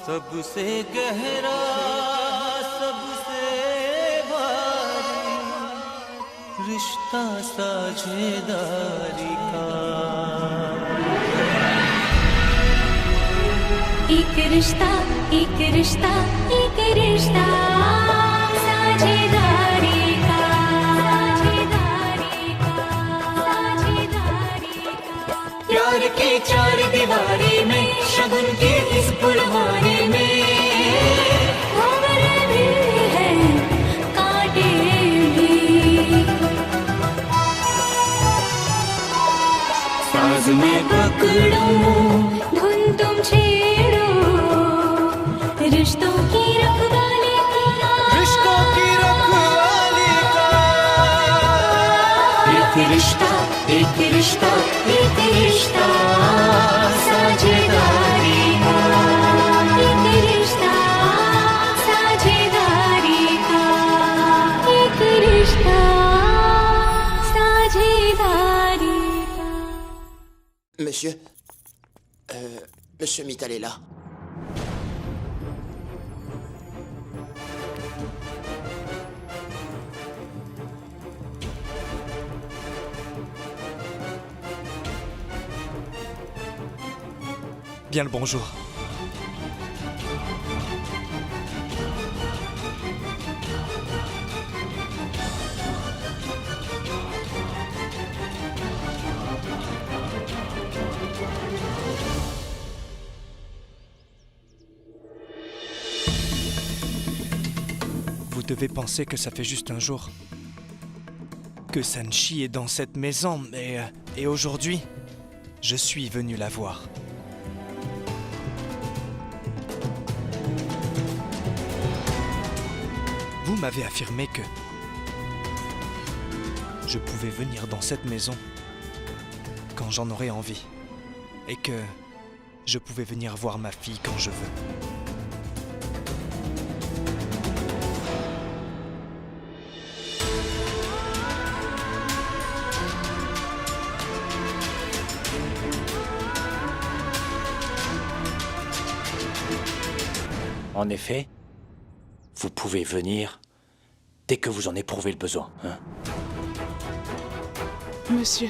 सबसे गहरा सबसे भारी रिश्ता साझेदारी का एक रिश्ता एक रिश्ता एक रिश्ता साझेदारी का साझेदारी का साझेदारी का प्यार की चार दीवारी में शगुन की इस फुलवारी में खबर भी है कांटे भी साज में पकड़ो धुन तुम छेड़ो रिश्तों की रखवाली का रिश्तों की रखवाली का एक रिश्ता एक रिश्ता एक रिश्ता साझेदारी का एक रिश्ता साझेदारी का एक रिश्ता साझेदारी का Monsieur Monsieur Mittal est là. Bien le bonjour. Vous devez penser que ça fait juste un jour que Sanchi est dans cette maison, et aujourd'hui, je suis venu la voir. Vous m'avez affirmé que je pouvais venir dans cette maison quand j'en aurais envie, et que je pouvais venir voir ma fille quand je veux. En effet, vous pouvez venir dès que vous en éprouvez le besoin, hein. Monsieur,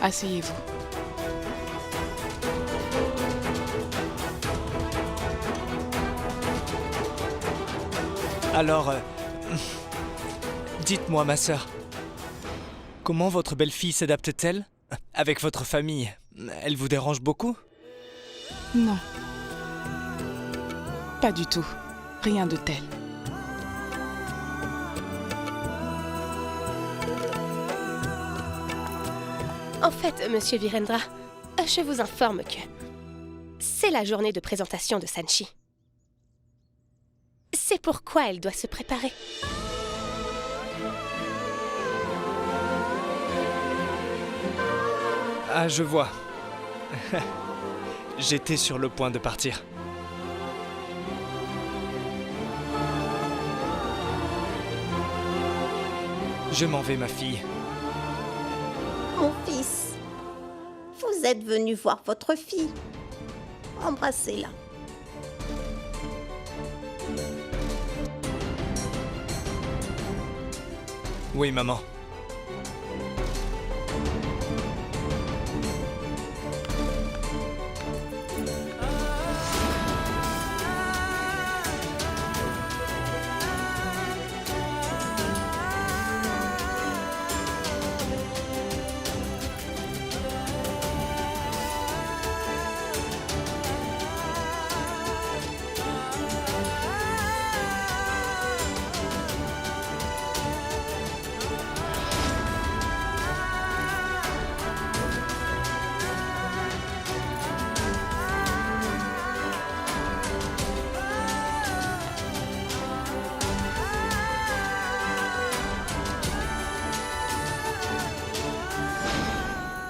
asseyez-vous. Alors, dites-moi, ma sœur, comment votre belle-fille s'adapte-t-elle avec votre famille? Elle vous dérange beaucoup? Non. Pas du tout. Rien de tel. En fait, Monsieur Virendra, je vous informe que c'est la journée de présentation de Sanchi. C'est pourquoi elle doit se préparer. Ah, je vois. J'étais sur le point de partir. Je m'en vais, ma fille. Mon fils, vous êtes venu voir votre fille. Embrassez-la. Oui, maman.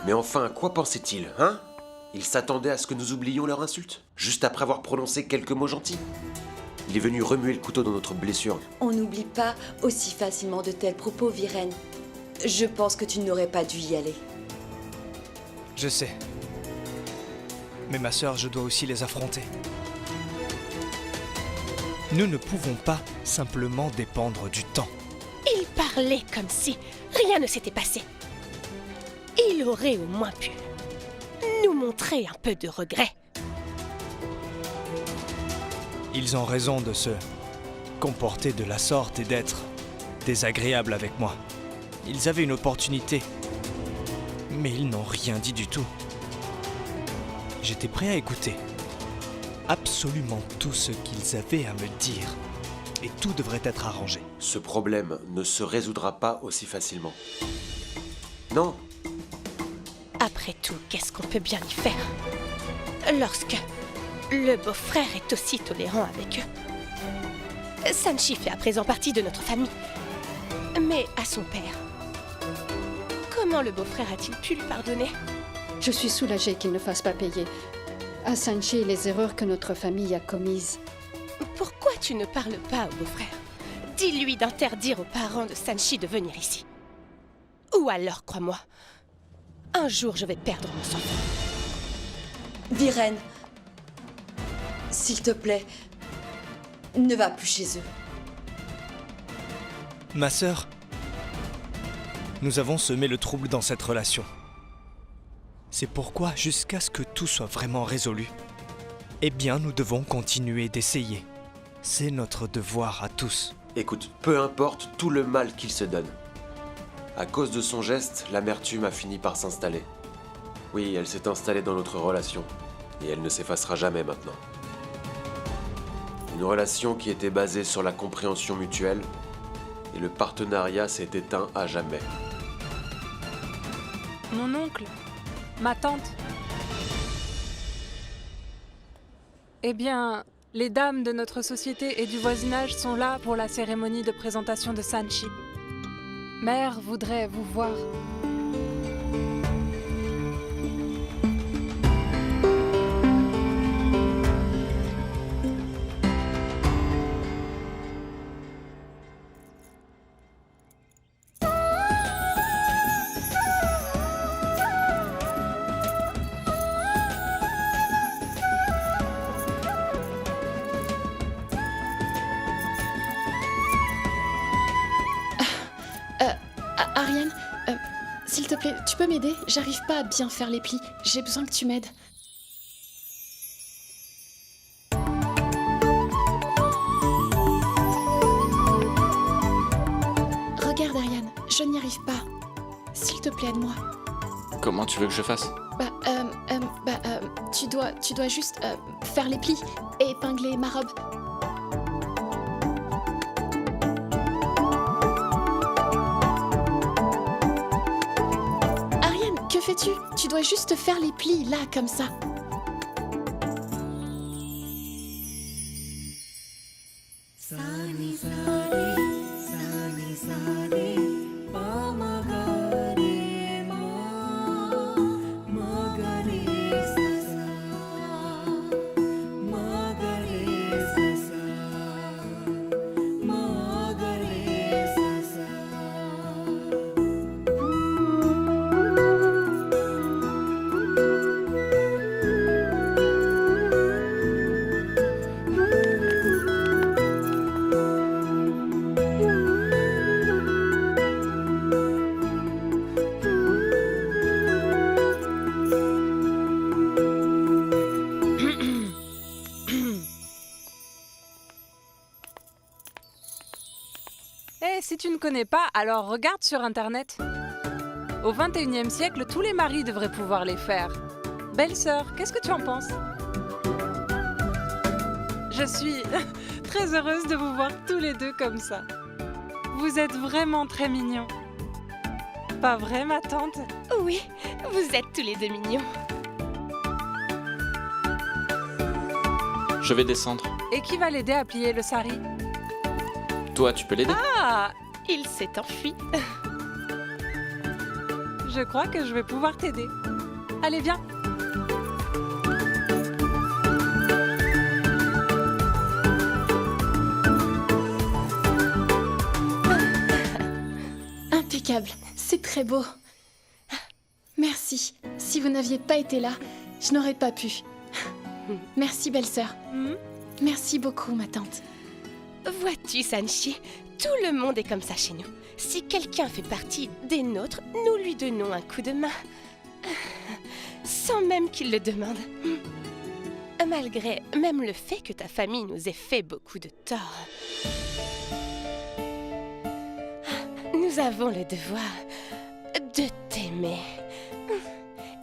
Mais enfin, quoi pensait-il, hein? Il s'attendait à ce que nous oublions leur insulte, juste après avoir prononcé quelques mots gentils. Il est venu remuer le couteau dans notre blessure. On n'oublie pas aussi facilement de tels propos, Viren. Je pense que tu n'aurais pas dû y aller. Je sais. Mais ma sœur, je dois aussi les affronter. Nous ne pouvons pas simplement dépendre du temps. Il parlait comme si rien ne s'était passé. Il aurait au moins pu nous montrer un peu de regret. Ils ont raison de se comporter de la sorte et d'être désagréables avec moi. Ils avaient une opportunité, mais ils n'ont rien dit du tout. J'étais prêt à écouter absolument tout ce qu'ils avaient à me dire, et tout devrait être arrangé. Ce problème ne se résoudra pas aussi facilement. Non, Après tout, qu'est-ce qu'on peut bien y faire lorsque le beau-frère est aussi tolérant avec eux? Sanchi fait à présent partie de notre famille. Mais à son père, comment le beau-frère a-t-il pu lui pardonner? Je suis soulagée qu'il ne fasse pas payer à Sanchi les erreurs que notre famille a commises. Pourquoi tu ne parles pas au beau-frère? Dis-lui d'interdire aux parents de Sanchi de venir ici. Ou alors, crois-moi, un jour je vais perdre mon sang. Viren, s'il te plaît, ne va plus chez eux. Ma sœur, nous avons semé le trouble dans cette relation. C'est pourquoi, jusqu'à ce que tout soit vraiment résolu, eh bien, nous devons continuer d'essayer. C'est notre devoir à tous. écoute, peu importe tout le mal qu'il se donne. À cause de son geste, l'amertume a fini par s'installer. Oui, elle s'est installée dans notre relation, et elle ne s'effacera jamais maintenant. Une relation qui était basée sur la compréhension mutuelle, et le partenariat s'est éteint à jamais. Mon oncle, ma tante. Eh bien, les dames de notre société et du voisinage sont là pour la cérémonie de présentation de Sanchi. Mère voudrait vous voir. Ariane, s'il te plaît, tu peux m'aider? J'arrive pas à bien faire les plis. J'ai besoin que tu m'aides. Regarde, Ariane, je n'y arrive pas. S'il te plaît, aide-moi. Comment tu veux que je fasse? Tu dois juste faire les plis et épingler ma robe. Que fais-tu? Tu dois juste faire les plis, là, comme ça. Si tu ne connais pas, alors regarde sur Internet. Au XXIe siècle, tous les maris devraient pouvoir les faire. Belle-sœur, qu'est-ce que tu en penses? Je suis très heureuse de vous voir tous les deux comme ça. Vous êtes vraiment très mignons. Pas vrai, ma tante? Oui, vous êtes tous les deux mignons. Je vais descendre. Et qui va l'aider à plier le sari? Toi, tu peux l'aider? Ah, il s'est enfui. Je crois que je vais pouvoir t'aider. Allez, viens. Impeccable, c'est très beau. Merci. Si vous n'aviez pas été là, je n'aurais pas pu. Merci, belle-sœur. Merci beaucoup, ma tante. Vois-tu, Sanchi, tout le monde est comme ça chez nous. Si quelqu'un fait partie des nôtres, nous lui donnons un coup de main. Sans même qu'il le demande. Malgré même le fait que ta famille nous ait fait beaucoup de tort. Nous avons le devoir de t'aimer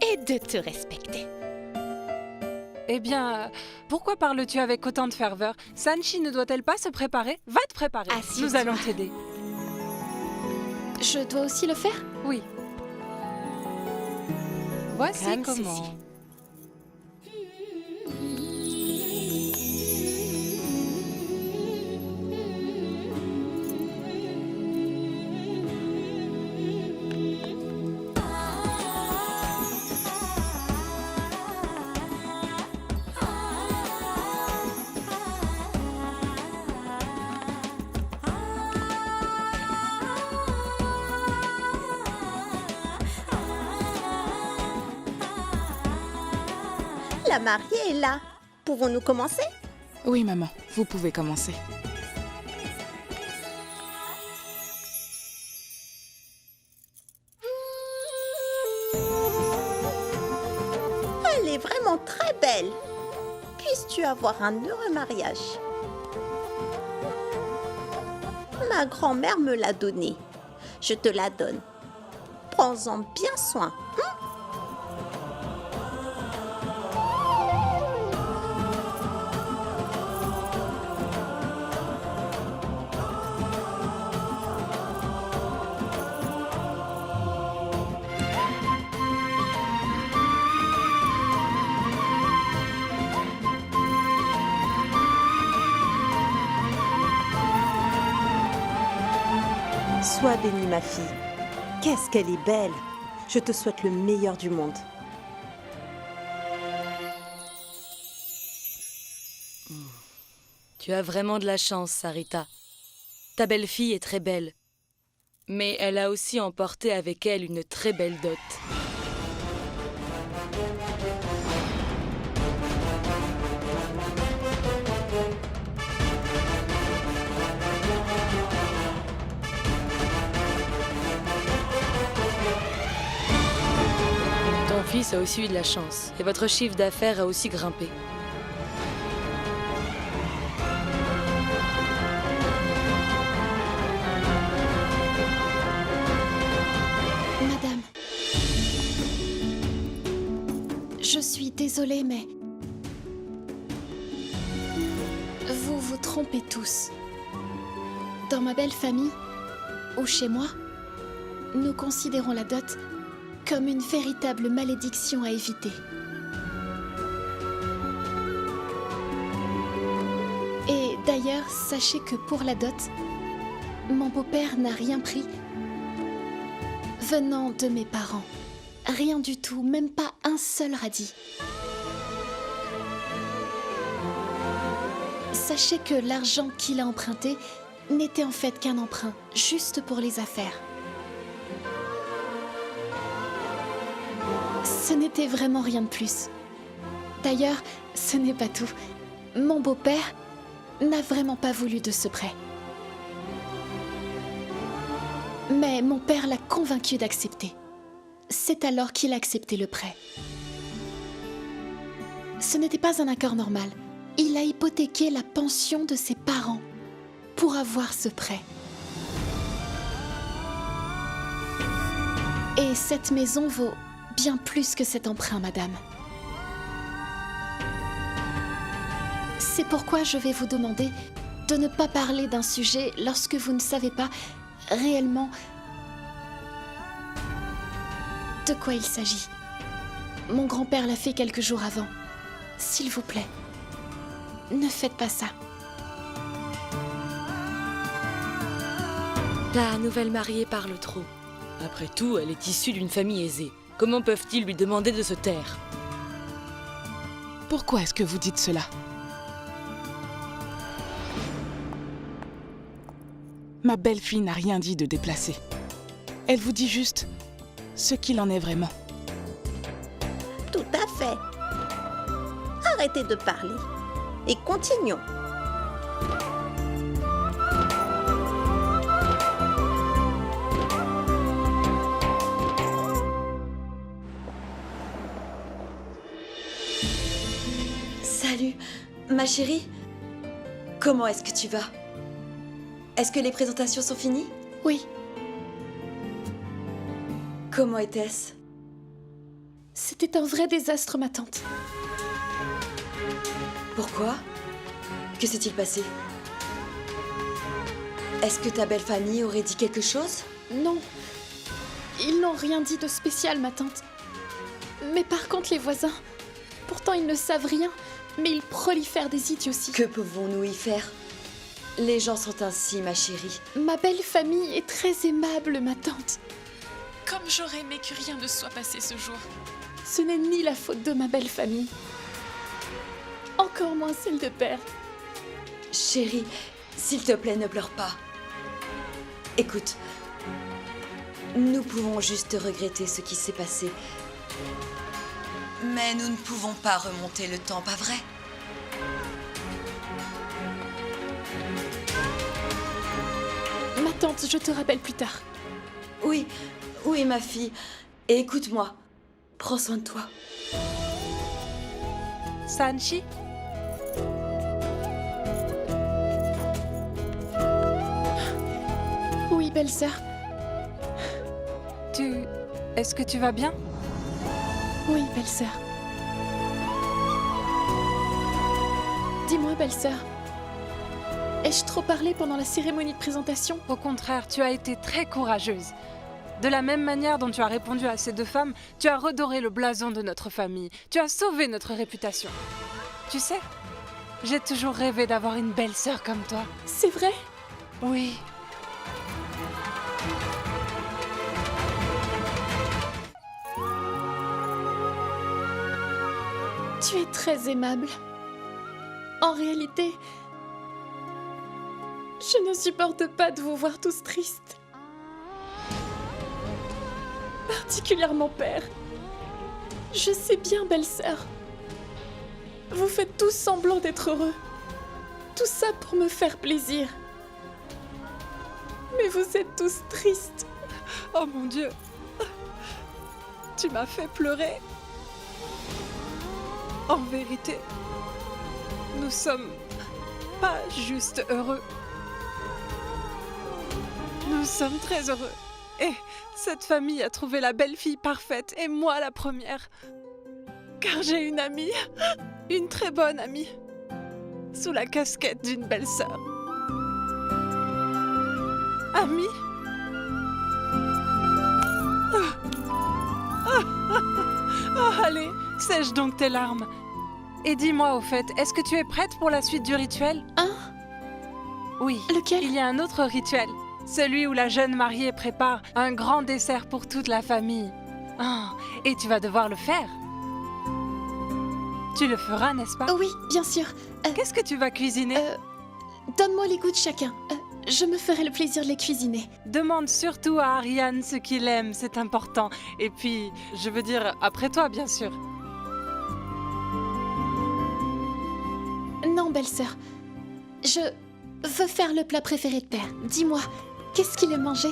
et de te respecter. Eh bien, pourquoi parles-tu avec autant de ferveur? Sanchi ne doit-elle pas se préparer? Va te préparer. Nous allons t'aider. Je dois aussi le faire? Oui. Voici Comme comment. ceci. La mariée est là. Pouvons-nous commencer? Oui, maman, vous pouvez commencer. Elle est vraiment très belle. Puisses-tu avoir un heureux mariage? Ma grand-mère me l'a donnée. Je te la donne. Prends-en bien soin. Sois bénie, ma fille. Qu'est-ce qu'elle est belle. Je te souhaite le meilleur du monde. Tu as vraiment de la chance, Sarita. Ta belle-fille est très belle. Mais elle a aussi emporté avec elle une très belle dot. Ton fils a aussi eu de la chance. Et votre chiffre d'affaires a aussi grimpé. Madame, je suis désolée, mais vous vous trompez tous. Dans ma belle famille, ou chez moi, nous considérons la dot comme une véritable malédiction à éviter. Et d'ailleurs, sachez que pour la dot, mon beau-père n'a rien pris venant de mes parents. Rien du tout, même pas un seul radis. Sachez que l'argent qu'il a emprunté n'était en fait qu'un emprunt, juste pour les affaires. Ce n'était vraiment rien de plus. D'ailleurs, ce n'est pas tout. Mon beau-père n'a vraiment pas voulu de ce prêt. Mais mon père l'a convaincu d'accepter. C'est alors qu'il a accepté le prêt. Ce n'était pas un accord normal. Il a hypothéqué la pension de ses parents pour avoir ce prêt. Et cette maison vaut bien plus que cet emprunt, madame. C'est pourquoi je vais vous demander de ne pas parler d'un sujet lorsque vous ne savez pas réellement de quoi il s'agit. Mon grand-père l'a fait quelques jours avant. S'il vous plaît, ne faites pas ça. Ta nouvelle mariée parle trop. Après tout, elle est issue d'une famille aisée. Comment peuvent-ils lui demander de se taire? Pourquoi est-ce que vous dites cela? Ma belle-fille n'a rien dit de déplacé. Elle vous dit juste ce qu'il en est vraiment. Tout à fait. Arrêtez de parler et continuons. Salut, ma chérie. Comment est-ce que tu vas? Est-ce que les présentations sont finies? Oui. Comment était-ce? C'était un vrai désastre, ma tante. Pourquoi? Que s'est-il passé? Est-ce que ta belle famille aurait dit quelque chose? Non. Ils n'ont rien dit de spécial, ma tante. Mais par contre, les voisins... Pourtant, ils ne savent rien, mais ils prolifèrent des idioties. Que pouvons-nous y faire? Les gens sont ainsi, ma chérie. Ma belle famille est très aimable, ma tante. Comme j'aurais aimé que rien ne soit passé ce jour. Ce n'est ni la faute de ma belle famille, encore moins celle de père. Chérie, s'il te plaît, ne pleure pas. Écoute, nous pouvons juste regretter ce qui s'est passé. Mais nous ne pouvons pas remonter le temps, pas vrai? Ma tante, je te rappelle plus tard. Oui, oui, ma fille. Et écoute-moi, prends soin de toi. Sanchi? Oui, belle-sœur. Est-ce que tu vas bien? Oui, belle-sœur. Dis-moi, belle-sœur. Ai-je trop parlé pendant la cérémonie de présentation? Au contraire, tu as été très courageuse. De la même manière dont tu as répondu à ces deux femmes, tu as redoré le blason de notre famille. Tu as sauvé notre réputation. Tu sais, j'ai toujours rêvé d'avoir une belle sœur comme toi. C'est vrai? Oui. Tu es très aimable. En réalité, je ne supporte pas de vous voir tous tristes. Particulièrement père. Je sais bien, belle-sœur. Vous faites tous semblant d'être heureux. Tout ça pour me faire plaisir. Mais vous êtes tous tristes. Oh mon Dieu. Tu m'as fait pleurer. En vérité, nous sommes pas juste heureux. Nous sommes très heureux. Et cette famille a trouvé la belle-fille parfaite et moi la première. Car j'ai une amie, une très bonne amie, sous la casquette d'une belle-sœur. Amie? Oh, allez, sèche donc tes larmes. Et dis-moi au fait, est-ce que tu es prête pour la suite du rituel? Hein? Oui. Lequel? Il y a un autre rituel. Celui où la jeune mariée prépare un grand dessert pour toute la famille. Ah, et tu vas devoir le faire. Tu le feras, n'est-ce pas? Oui, bien sûr. Qu'est-ce que tu vas cuisiner? Donne-moi les goûts de chacun. Je me ferai le plaisir de les cuisiner. Demande surtout à Ariane ce qu'il aime, c'est important. Et puis, je veux dire, après toi, bien sûr. Non, belle-sœur. Je veux faire le plat préféré de père. Dis-moi, qu'est-ce qu'il aime manger?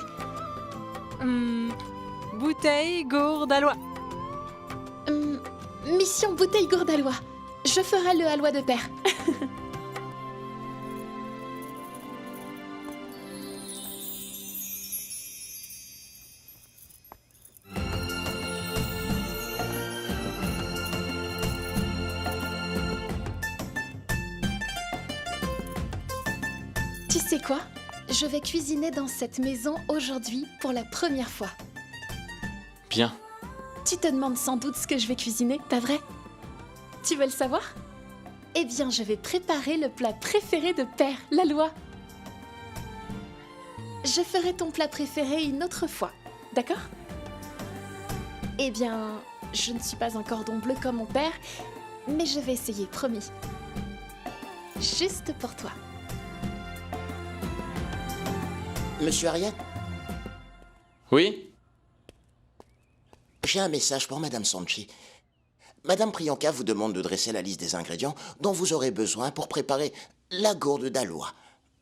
Bouteille, gourde, aloi. Mission bouteille gourde aloi. Je ferai le aloi de père. Tu sais quoi? Je vais cuisiner dans cette maison aujourd'hui pour la première fois. Bien. Tu te demandes sans doute ce que je vais cuisiner, pas vrai? Tu veux le savoir? Eh bien, je vais préparer le plat préféré de père, l'aloi. Je ferai ton plat préféré une autre fois, d'accord? Eh bien, je ne suis pas un cordon bleu comme mon père, mais je vais essayer, promis. Juste pour toi. Monsieur Ariane? Oui? J'ai un message pour Madame Sanchi. Madame Priyanka vous demande de dresser la liste des ingrédients dont vous aurez besoin pour préparer la gourde d'aloi.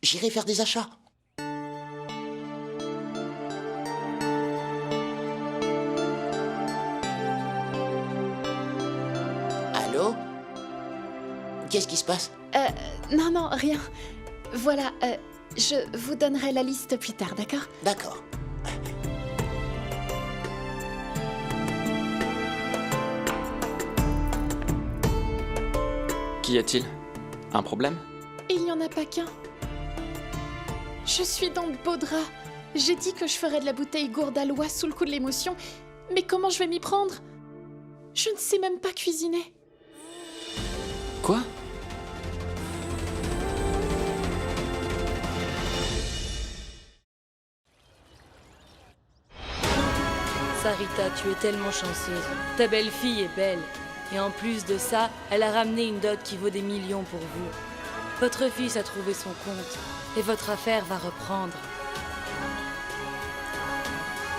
J'irai faire des achats. Allô? Qu'est-ce qui se passe? Non, rien. Voilà, je vous donnerai la liste plus tard, d'accord? D'accord. Qu'y a-t-il? Un problème? Il n'y en a pas qu'un. Je suis dans de beaux draps. J'ai dit que je ferais de la bouteille gourde à l'oie sous le coup de l'émotion. Mais comment je vais m'y prendre? Je ne sais même pas cuisiner. Quoi? Sarita, tu es tellement chanceuse. Ta belle-fille est belle. Et en plus de ça, elle a ramené une dot qui vaut des millions pour vous. Votre fils a trouvé son compte. Et votre affaire va reprendre.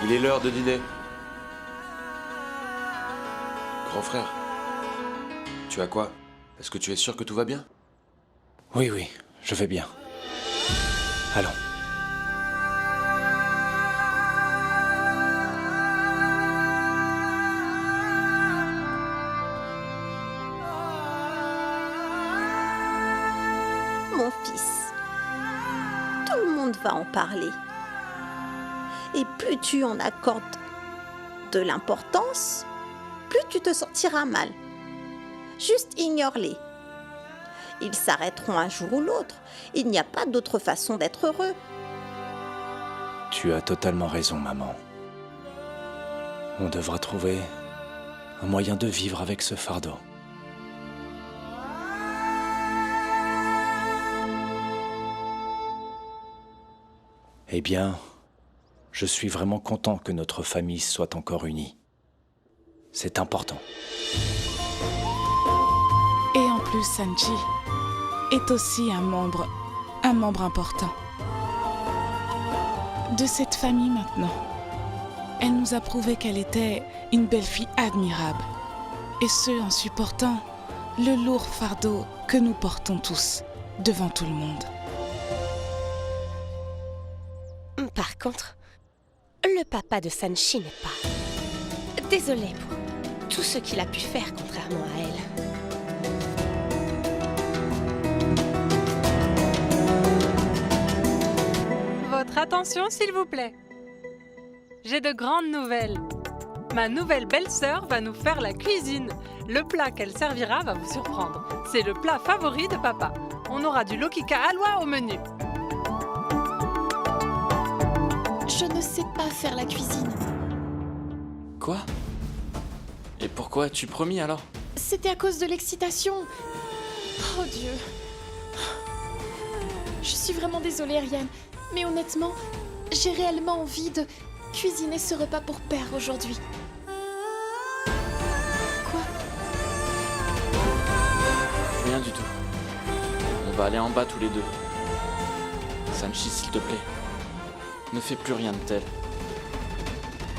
Il est l'heure de dîner. Grand frère, tu as quoi? Est-ce que tu es sûr que tout va bien? Oui, je vais bien. Allons. Mon fils, tout le monde va en parler. Et plus tu en accordes de l'importance, plus tu te sentiras mal. Juste ignore-les. Ils s'arrêteront un jour ou l'autre. Il n'y a pas d'autre façon d'être heureux. Tu as totalement raison, maman. On devra trouver un moyen de vivre avec ce fardeau. Eh bien, je suis vraiment content que notre famille soit encore unie. C'est important. Et en plus, Sanchi est aussi un membre important de cette famille maintenant. Elle nous a prouvé qu'elle était une belle-fille admirable. Et ce, en supportant le lourd fardeau que nous portons tous devant tout le monde. Par contre, le papa de Sanchi n'est pas. Désolé pour tout ce qu'il a pu faire contrairement à elle. Votre attention, s'il vous plaît. J'ai de grandes nouvelles. Ma nouvelle belle-sœur va nous faire la cuisine. Le plat qu'elle servira va vous surprendre. C'est le plat favori de papa. On aura du lokika à l'oie au menu. Je ne sais pas faire la cuisine. Quoi? Et pourquoi as-tu promis alors? C'était à cause de l'excitation. Oh Dieu. Je suis vraiment désolée, Ariane. Mais honnêtement, j'ai réellement envie de cuisiner ce repas pour père aujourd'hui. Quoi? Rien du tout. On va aller en bas tous les deux. Sanchi, s'il te plaît. Ne fais plus rien de tel.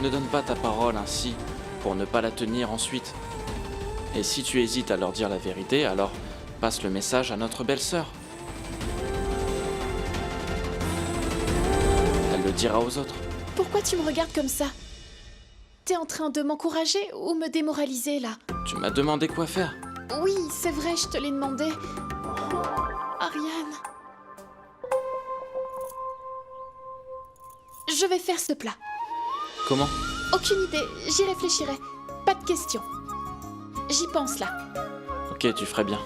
Ne donne pas ta parole ainsi pour ne pas la tenir ensuite. Et si tu hésites à leur dire la vérité, alors passe le message à notre belle-sœur. Elle le dira aux autres. Pourquoi tu me regardes comme ça? T'es en train de m'encourager ou me démoraliser là? Tu m'as demandé quoi faire. Oui, c'est vrai, je te l'ai demandé. Ariane. Je vais faire ce plat. Comment? Aucune idée, j'y réfléchirai. Pas de question. J'y pense là. Ok, tu ferais bien.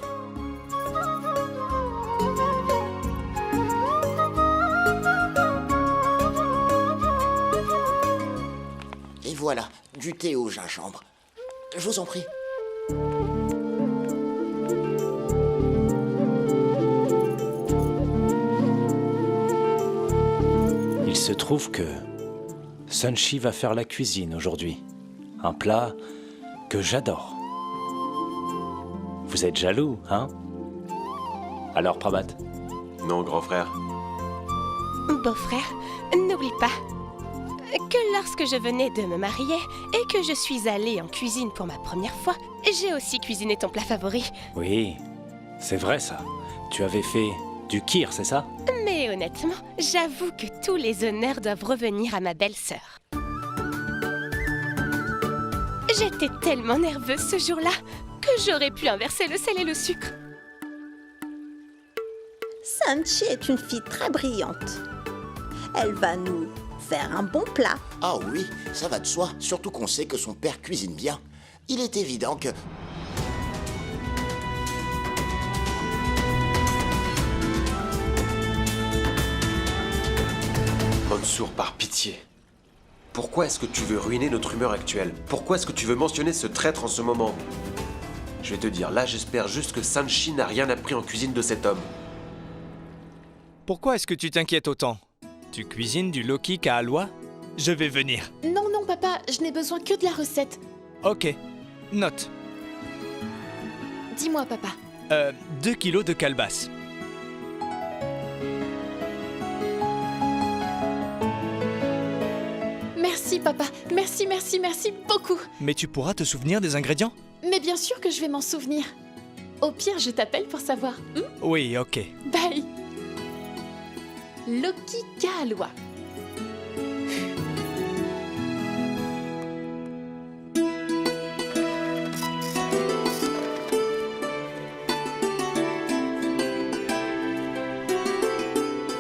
Et voilà, du thé au gingembre. Je vous en prie. Il se trouve que Sanchi va faire la cuisine aujourd'hui. Un plat que j'adore. Vous êtes jaloux, hein? Alors, Prabhat? Non, grand frère. Beau-frère, n'oublie pas que lorsque je venais de me marier et que je suis allée en cuisine pour ma première fois, j'ai aussi cuisiné ton plat favori. Oui, c'est vrai ça. Tu avais fait du kir, c'est ça? Mais honnêtement, j'avoue que tous les honneurs doivent revenir à ma belle-sœur. J'étais tellement nerveuse ce jour-là que j'aurais pu inverser le sel et le sucre. Sanchi est une fille très brillante. Elle va nous faire un bon plat. Ah oui, ça va de soi, surtout qu'on sait que son père cuisine bien. Il est évident que... Mansour, par pitié. Pourquoi est-ce que tu veux ruiner notre humeur actuelle? Pourquoi est-ce que tu veux mentionner ce traître en ce moment? Je vais te dire, là j'espère juste que Sanchi n'a rien appris en cuisine de cet homme. Pourquoi est-ce que tu t'inquiètes autant? Tu cuisines du Loki Kahalwa? Je vais venir. Non, non, papa, je n'ai besoin que de la recette. Ok, note. Dis-moi, papa. 2 kilos de calebasse. Merci, papa. Merci, merci, merci beaucoup. Mais tu pourras te souvenir des ingrédients? Mais bien sûr que je vais m'en souvenir. Au pire, je t'appelle pour savoir. Oui, ok. Bye. Loki Kahalwa.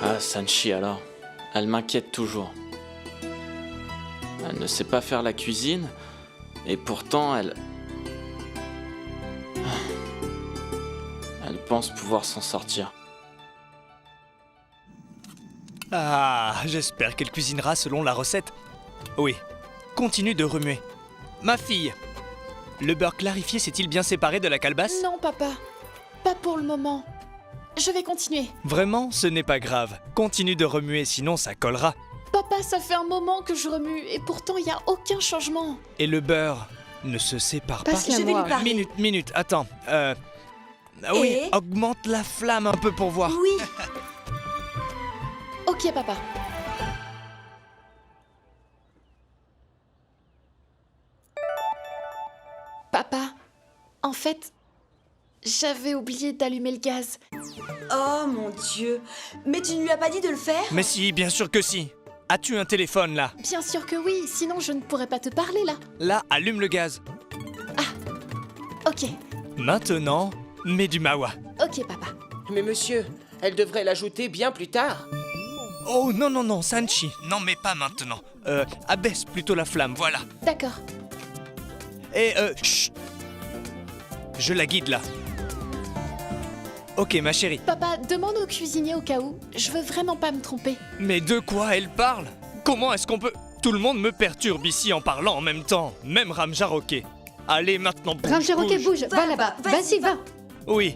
Ah, Sanchi alors. Elle m'inquiète toujours. Elle ne sait pas faire la cuisine, et pourtant elle... Elle pense pouvoir s'en sortir. Ah, j'espère qu'elle cuisinera selon la recette. Oui, continue de remuer. Ma fille, le beurre clarifié s'est-il bien séparé de la calebasse? Non, papa. Pas pour le moment. Je vais continuer. Vraiment, ce n'est pas grave. Continue de remuer, sinon ça collera. Papa, ça fait un moment que je remue et pourtant il n'y a aucun changement. Et le beurre ne se sépare pas. Passe-la moi. Minute, attends. Oui, Et augmente la flamme un peu pour voir. Oui. Ok, papa. Papa, en fait, j'avais oublié d'allumer le gaz. Oh mon Dieu. Mais tu ne lui as pas dit de le faire? Mais si, bien sûr que si. As-tu un téléphone là? Bien sûr que oui, sinon je ne pourrais pas te parler là. Là, allume le gaz. Ok, Maintenant, mets du mawa. ok, papa. Mais monsieur, elle devrait l'ajouter bien plus tard. Oh non, non, non, Sanchi, n'en mets pas maintenant. Abaisse plutôt la flamme, voilà. D'accord. Et chut. Je la guide là. Ok, ma chérie. Papa, demande au cuisinier au cas où. Je veux vraiment pas me tromper. Mais de quoi elle parle? Comment est-ce qu'on peut... Tout le monde me perturbe ici en parlant en même temps, même Ramjaroke. Allez, maintenant, bouge, Ramjaroke, bouge, va là-bas, vas-y, va. Oui.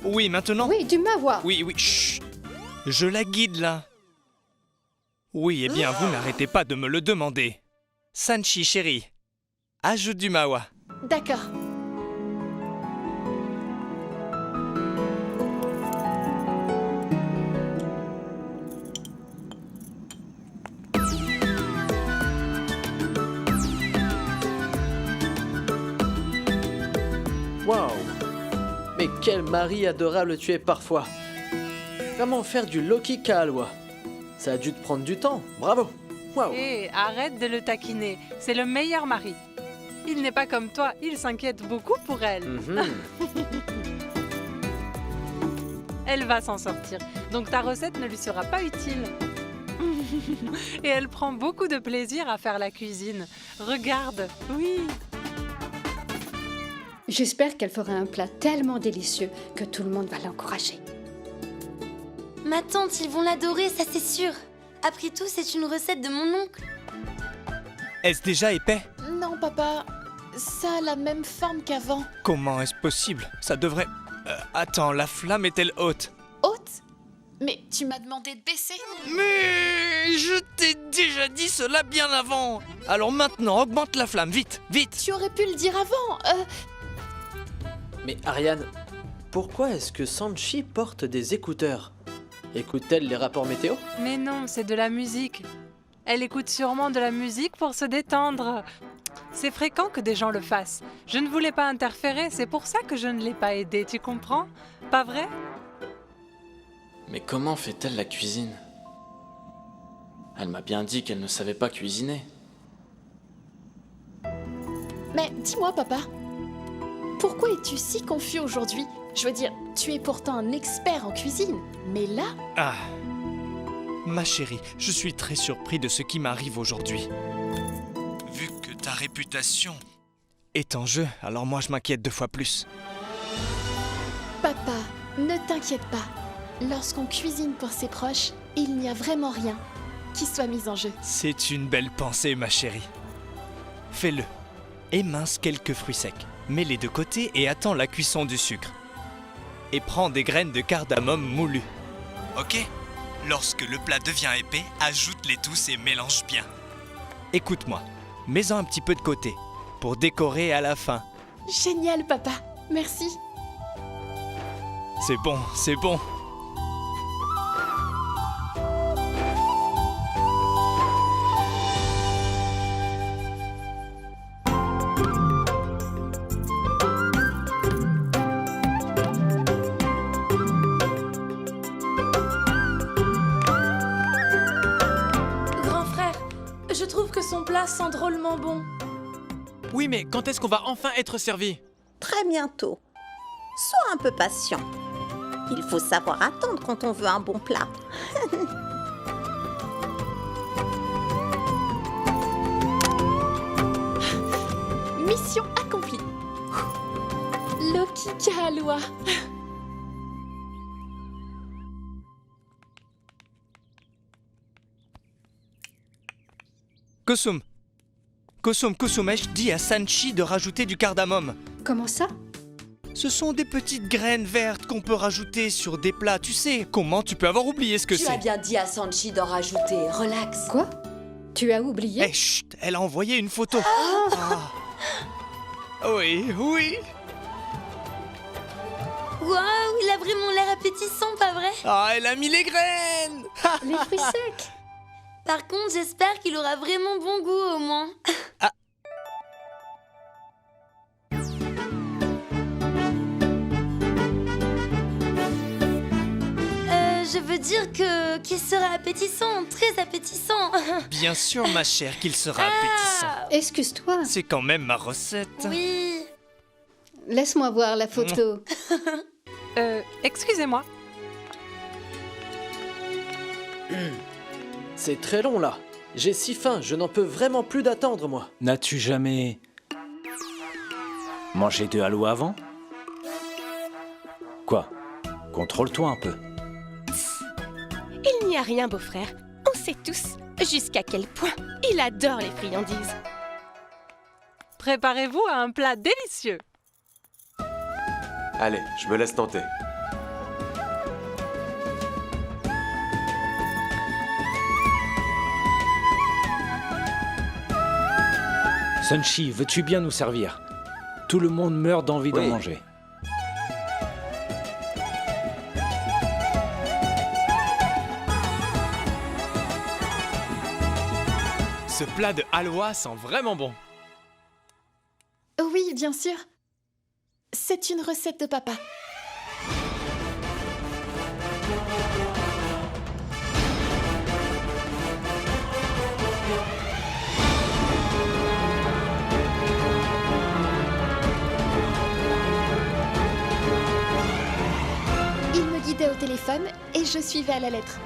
Oui, maintenant. Oui, du mawa. Oui, chut. Je la guide là. Oui, eh bien, vous n'arrêtez pas de me le demander. Sanchi, chérie, ajoute du mawa. D'accord. Waouh! Mais quel mari adorable tu es parfois! Comment faire du Loki Kahalwa? Ça a dû te prendre du temps, bravo! Waouh! Hé, arrête de le taquiner, c'est le meilleur mari. Il n'est pas comme toi, il s'inquiète beaucoup pour elle. Elle va s'en sortir, donc ta recette ne lui sera pas utile. Et elle prend beaucoup de plaisir à faire la cuisine. Regarde, oui. J'espère qu'elle fera un plat tellement délicieux que tout le monde va l'encourager. Ma tante, ils vont l'adorer, ça c'est sûr. Après tout, c'est une recette de mon oncle. Est-ce déjà épais? Non, papa. Ça a la même forme qu'avant. Comment est-ce possible? Ça devrait... attends, la flamme est-elle haute? Haute? Mais tu m'as demandé de baisser. Mais je t'ai déjà dit cela bien avant. Alors maintenant, augmente la flamme, vite, vite. Tu aurais pu le dire avant. Mais Ariane, pourquoi est-ce que Sanchi porte des écouteurs? Écoute-t-elle les rapports météo? Mais non, c'est de la musique. Elle écoute sûrement de la musique pour se détendre. C'est fréquent que des gens le fassent. Je ne voulais pas interférer, c'est pour ça que je ne l'ai pas aidée, tu comprends? Pas vrai? Mais comment fait-elle la cuisine? Elle m'a bien dit qu'elle ne savait pas cuisiner. Mais dis-moi, papa. Pourquoi es-tu si confus aujourd'hui? Je veux dire, tu es pourtant un expert en cuisine, mais là... Ah. Ma chérie, je suis très surpris de ce qui m'arrive aujourd'hui. Vu que ta réputation est en jeu, alors moi je m'inquiète 2 fois plus. Papa, ne t'inquiète pas. Lorsqu'on cuisine pour ses proches, il n'y a vraiment rien qui soit mis en jeu. C'est une belle pensée, ma chérie. Fais-le. Émince quelques fruits secs. Mets-les de côté et attends la cuisson du sucre. Et prends des graines de cardamome moulues. Ok ? Lorsque le plat devient épais, ajoute-les tous et mélange bien. Écoute-moi, mets-en un petit peu de côté, pour décorer à la fin. Génial, papa. Merci. C'est bon, c'est bon. Grand frère, je trouve que son plat sent drôlement bon. Oui, mais quand est-ce qu'on va enfin être servi? Très bientôt. Sois un peu patient. Il faut savoir attendre quand on veut un bon plat. Mission accomplie. Loki Kahalua. Kusumesh dit à Sanchi de rajouter du cardamome. Comment ça? Ce sont des petites graines vertes qu'on peut rajouter sur des plats. Tu sais, comment tu peux avoir oublié ce que Tu as c'est? bien dit à Sanchi d'en rajouter. Relax. Quoi? Tu as oublié? Eh, chut, elle a envoyé une photo. Ah. Oui, oui. Waouh, il a vraiment l'air appétissant, pas vrai? Ah, elle a mis les graines. Les fruits secs. Par contre, j'espère qu'il aura vraiment bon goût au moins. Je veux dire qu'il sera appétissant, très appétissant. Bien sûr, ma chère, qu'il sera appétissant. Excuse-toi. C'est quand même ma recette. Oui. Laisse-moi voir la photo. Excusez-moi. C'est très long là. J'ai si faim, je n'en peux vraiment plus d'attendre, moi. N'as-tu jamais mangé de halwa avant? Quoi? Contrôle-toi un peu. Il n'y a rien, beau-frère. On sait tous jusqu'à quel point il adore les friandises. Préparez-vous à un plat délicieux. Allez, je me laisse tenter. Sanchi, veux-tu bien nous servir? Tout le monde meurt d'envie d'en manger. Ce plat de halwa sent vraiment bon. Oui, bien sûr. C'est une recette de papa. Il me guidait au téléphone et je suivais à la lettre.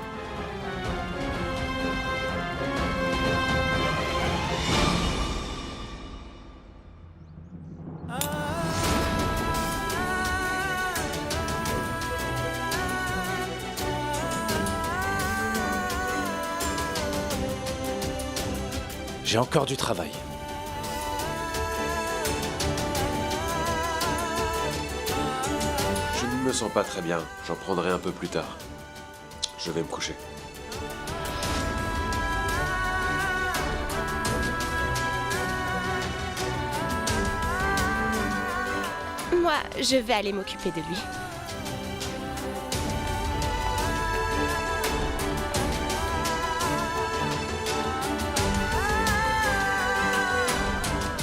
J'ai encore du travail. Je ne me sens pas très bien. J'en prendrai un peu plus tard. Je vais me coucher. Moi, je vais aller m'occuper de lui.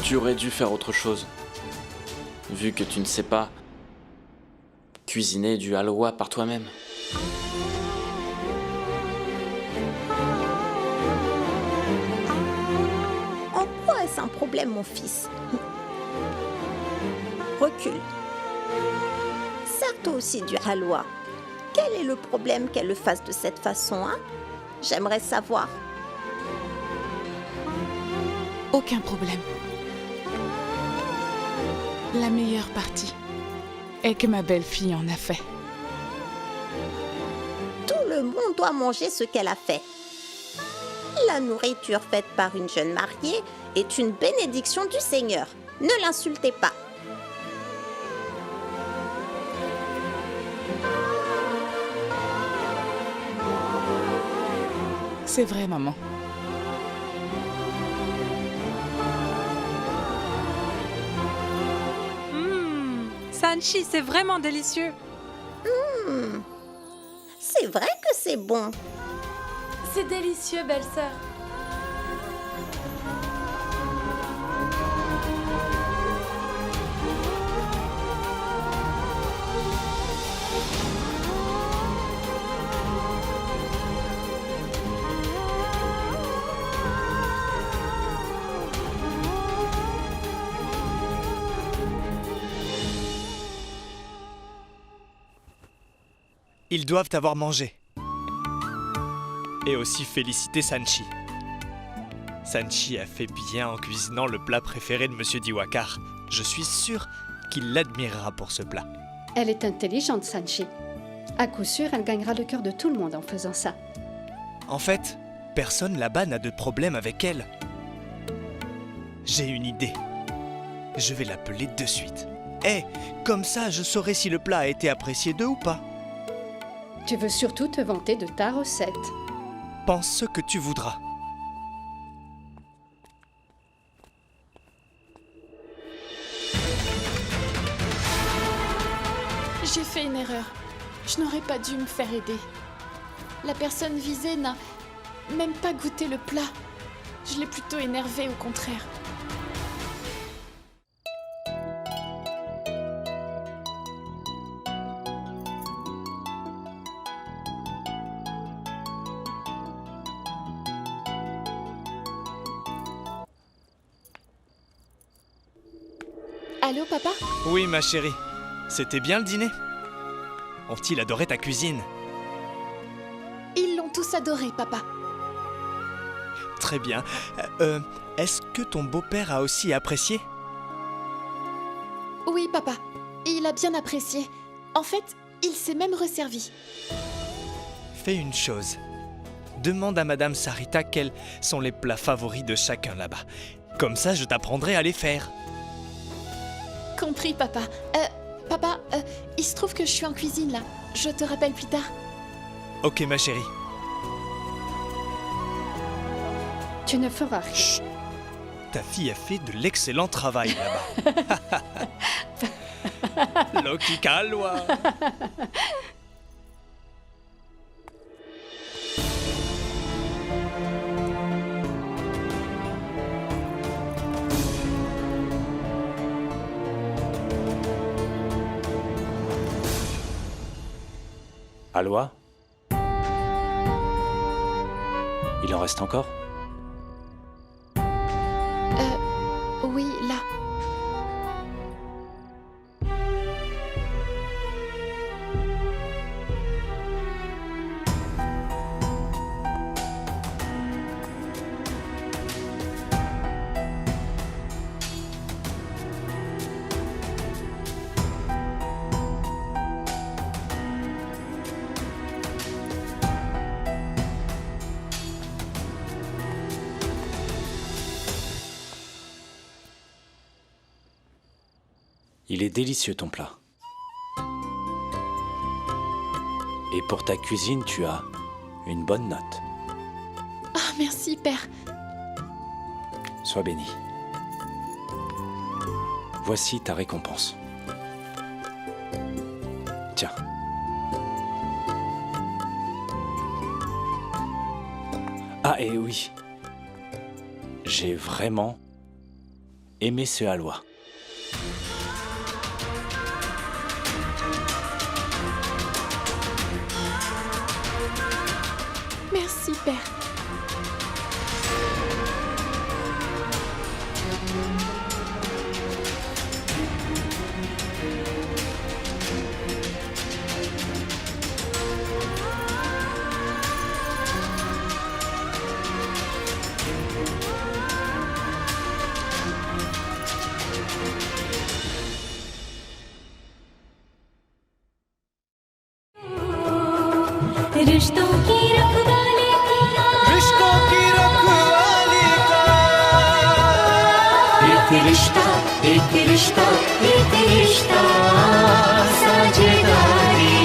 Tu aurais dû faire autre chose. Vu que tu ne sais pas cuisiner du halwa par toi-même. En quoi est-ce un problème, mon fils? Recule. Sers-toi aussi du halwa. Quel est le problème qu'elle le fasse de cette façon, hein? J'aimerais savoir. Aucun problème. La meilleure partie est que ma belle-fille en a fait. Tout le monde doit manger ce qu'elle a fait. La nourriture faite par une jeune mariée est une bénédiction du Seigneur. Ne l'insultez pas. C'est vrai, maman. Sanchi, c'est vraiment délicieux. C'est vrai que c'est bon. C'est délicieux, belle-sœur. Ils doivent avoir mangé. Et aussi féliciter Sanchi. Sanchi a fait bien en cuisinant le plat préféré de Monsieur Diwakar. Je suis sûr qu'il l'admirera pour ce plat. Elle est intelligente, Sanchi. À coup sûr, elle gagnera le cœur de tout le monde en faisant ça. En fait, personne là-bas n'a de problème avec elle. J'ai une idée. Je vais l'appeler de suite. Comme ça, je saurai si le plat a été apprécié d'eux ou pas. Tu veux surtout te vanter de ta recette. Pense ce que tu voudras. J'ai fait une erreur. Je n'aurais pas dû me faire aider. La personne visée n'a même pas goûté le plat. Je l'ai plutôt énervée au contraire. Allô, papa? Oui, ma chérie. C'était bien le dîner? Ont-ils adoré ta cuisine? Ils l'ont tous adoré, papa. Très bien. Est-ce que ton beau-père a aussi apprécié? Oui, papa. Il a bien apprécié. En fait, il s'est même resservi. Fais une chose. Demande à Madame Sarita quels sont les plats favoris de chacun là-bas. Comme ça, je t'apprendrai à les faire. Compris, papa. Papa, il se trouve que je suis en cuisine, là. Je te rappelle plus tard. Ok, ma chérie. Tu ne feras rien. Chut. Ta fille a fait de l'excellent travail là-bas. Loki Kalwa. Halwa? Il en reste encore? Oui, là. Il est délicieux ton plat. Et pour ta cuisine, tu as une bonne note. Ah, merci, père. Sois béni. Voici ta récompense. Tiens. Ah, et oui. J'ai vraiment aimé ce halwa. Merci, père. रिश्तों की रखवाली का, रिश्तों की रखवाली का। एक रिश्ता, एक रिश्ता, एक रिश्ता साझेदारी